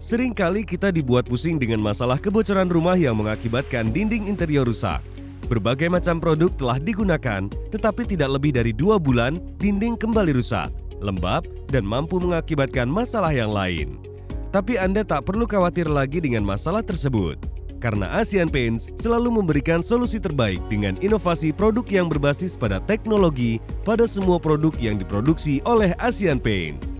Seringkali kita dibuat pusing dengan masalah kebocoran rumah yang mengakibatkan dinding interior rusak. Berbagai macam produk telah digunakan, tetapi tidak lebih dari 2 bulan dinding kembali rusak, lembab, dan mampu mengakibatkan masalah yang lain. Tapi Anda tak perlu khawatir lagi dengan masalah tersebut, karena Asian Paints selalu memberikan solusi terbaik dengan inovasi produk yang berbasis pada teknologi pada semua produk yang diproduksi oleh Asian Paints.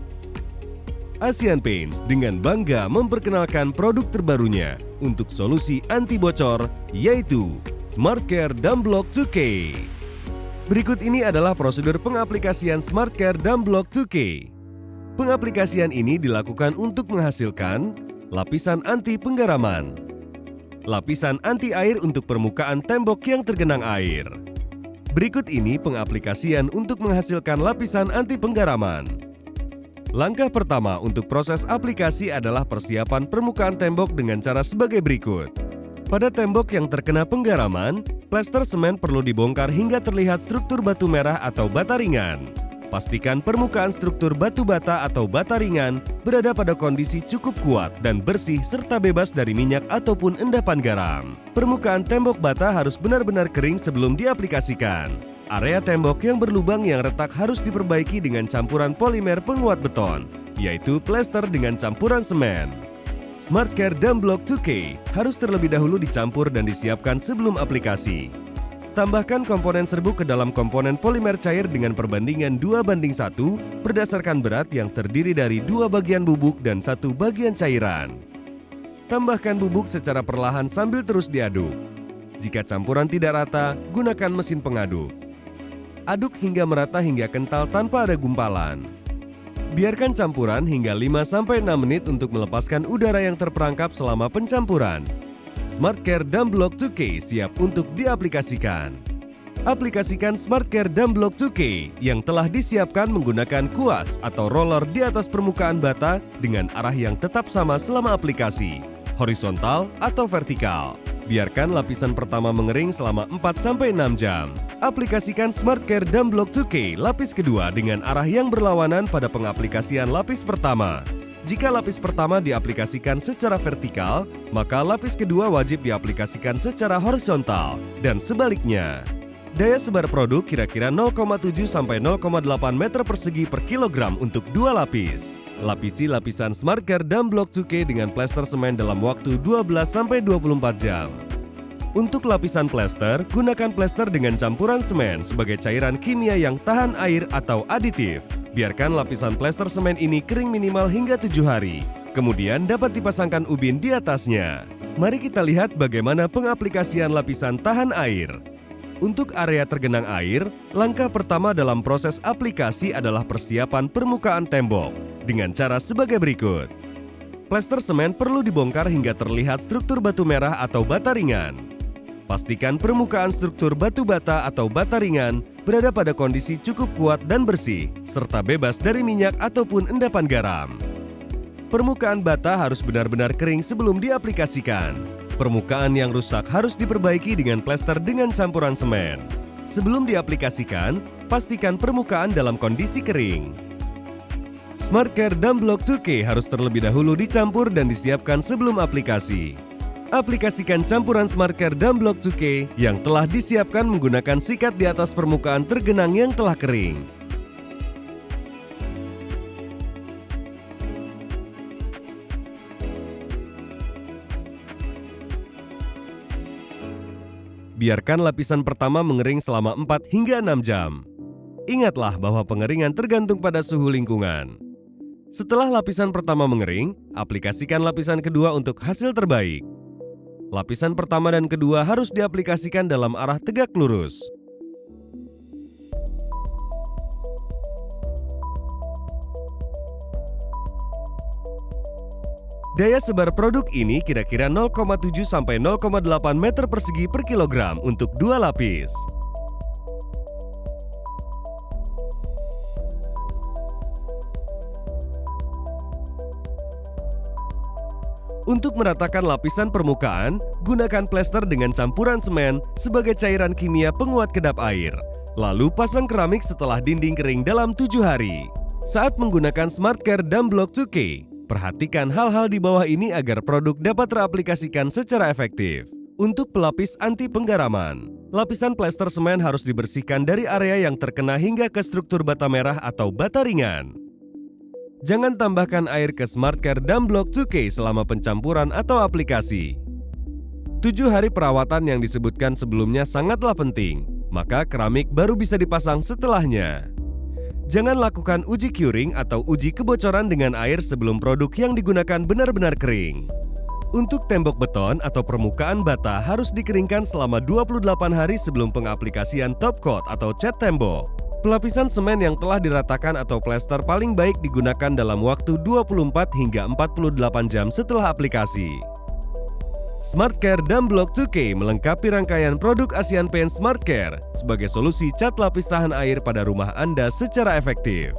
Asian Paints dengan bangga memperkenalkan produk terbarunya untuk solusi anti bocor, yaitu SmartCare Dumblock 2K. Berikut ini adalah prosedur pengaplikasian SmartCare Dumblock 2K. Pengaplikasian ini dilakukan untuk menghasilkan lapisan anti penggaraman, lapisan anti air untuk permukaan tembok yang tergenang air. Berikut ini pengaplikasian untuk menghasilkan lapisan anti penggaraman. Langkah pertama untuk proses aplikasi adalah persiapan permukaan tembok dengan cara sebagai berikut. Pada tembok yang terkena penggaraman, plester semen perlu dibongkar hingga terlihat struktur batu merah atau bata ringan. Pastikan permukaan struktur batu bata atau bata ringan berada pada kondisi cukup kuat dan bersih serta bebas dari minyak ataupun endapan garam. Permukaan tembok bata harus benar-benar kering sebelum diaplikasikan. Area tembok yang berlubang yang retak harus diperbaiki dengan campuran polimer penguat beton, yaitu plester dengan campuran semen. SmartCare Dumblock 2K harus terlebih dahulu dicampur dan disiapkan sebelum aplikasi. Tambahkan komponen serbuk ke dalam komponen polimer cair dengan perbandingan 2:1 berdasarkan berat yang terdiri dari 2 bagian bubuk dan 1 bagian cairan. Tambahkan bubuk secara perlahan sambil terus diaduk. Jika campuran tidak rata, gunakan mesin pengaduk. Aduk hingga merata hingga kental tanpa ada gumpalan. Biarkan campuran hingga 5-6 menit untuk melepaskan udara yang terperangkap selama pencampuran. SmartCare Dumblock 2K siap untuk diaplikasikan. Aplikasikan SmartCare Dumblock 2K yang telah disiapkan menggunakan kuas atau roller di atas permukaan bata dengan arah yang tetap sama selama aplikasi, horizontal atau vertikal. Biarkan lapisan pertama mengering selama 4-6 jam. Aplikasikan SmartCare Dumblock 2K lapis kedua dengan arah yang berlawanan pada pengaplikasian lapis pertama. Jika lapis pertama diaplikasikan secara vertikal, maka lapis kedua wajib diaplikasikan secara horizontal dan sebaliknya. Daya sebar produk kira-kira 0,7-0,8 meter persegi per kilogram untuk 2 lapis. Lapisi lapisan SmartCare Dumblock 2K dengan plester semen dalam waktu 12-24 jam. Untuk lapisan plester, gunakan plester dengan campuran semen sebagai cairan kimia yang tahan air atau aditif. Biarkan lapisan plester semen ini kering minimal hingga 7 hari. Kemudian dapat dipasangkan ubin di atasnya. Mari kita lihat bagaimana pengaplikasian lapisan tahan air. Untuk area tergenang air, langkah pertama dalam proses aplikasi adalah persiapan permukaan tembok dengan cara sebagai berikut. Plester semen perlu dibongkar hingga terlihat struktur batu merah atau bata ringan. Pastikan permukaan struktur batu bata atau bata ringan berada pada kondisi cukup kuat dan bersih, serta bebas dari minyak ataupun endapan garam. Permukaan bata harus benar-benar kering sebelum diaplikasikan. Permukaan yang rusak harus diperbaiki dengan plester dengan campuran semen. Sebelum diaplikasikan, pastikan permukaan dalam kondisi kering. SmartCare Dumblock 2K harus terlebih dahulu dicampur dan disiapkan sebelum aplikasi. Aplikasikan campuran SmartCare Dumblock 2K yang telah disiapkan menggunakan sikat di atas permukaan tergenang yang telah kering. Biarkan lapisan pertama mengering selama 4 hingga 6 jam. Ingatlah bahwa pengeringan tergantung pada suhu lingkungan. Setelah lapisan pertama mengering, aplikasikan lapisan kedua untuk hasil terbaik. Lapisan pertama dan kedua harus diaplikasikan dalam arah tegak lurus. Daya sebar produk ini kira-kira 0,7-0,8 meter persegi per kilogram untuk 2 lapis. Untuk meratakan lapisan permukaan, gunakan plester dengan campuran semen sebagai cairan kimia penguat kedap air. Lalu pasang keramik setelah dinding kering dalam 7 hari. Saat menggunakan SmartCare Dumblock 2K, Perhatikan hal-hal di bawah ini agar produk dapat teraplikasikan secara efektif. Untuk pelapis anti penggaraman, lapisan plester semen harus dibersihkan dari area yang terkena hingga ke struktur bata merah atau bata ringan. Jangan tambahkan air ke SmartCare Dam Block 2K selama pencampuran atau aplikasi. 7 hari perawatan yang disebutkan sebelumnya sangatlah penting, maka keramik baru bisa dipasang setelahnya. Jangan lakukan uji curing atau uji kebocoran dengan air sebelum produk yang digunakan benar-benar kering. Untuk tembok beton atau permukaan bata harus dikeringkan selama 28 hari sebelum pengaplikasian top coat atau cat tembok. Pelapisan semen yang telah diratakan atau plester paling baik digunakan dalam waktu 24 hingga 48 jam setelah aplikasi. SmartCare Dam Block 2K melengkapi rangkaian produk Asian Paint SmartCare sebagai solusi cat lapis tahan air pada rumah Anda secara efektif.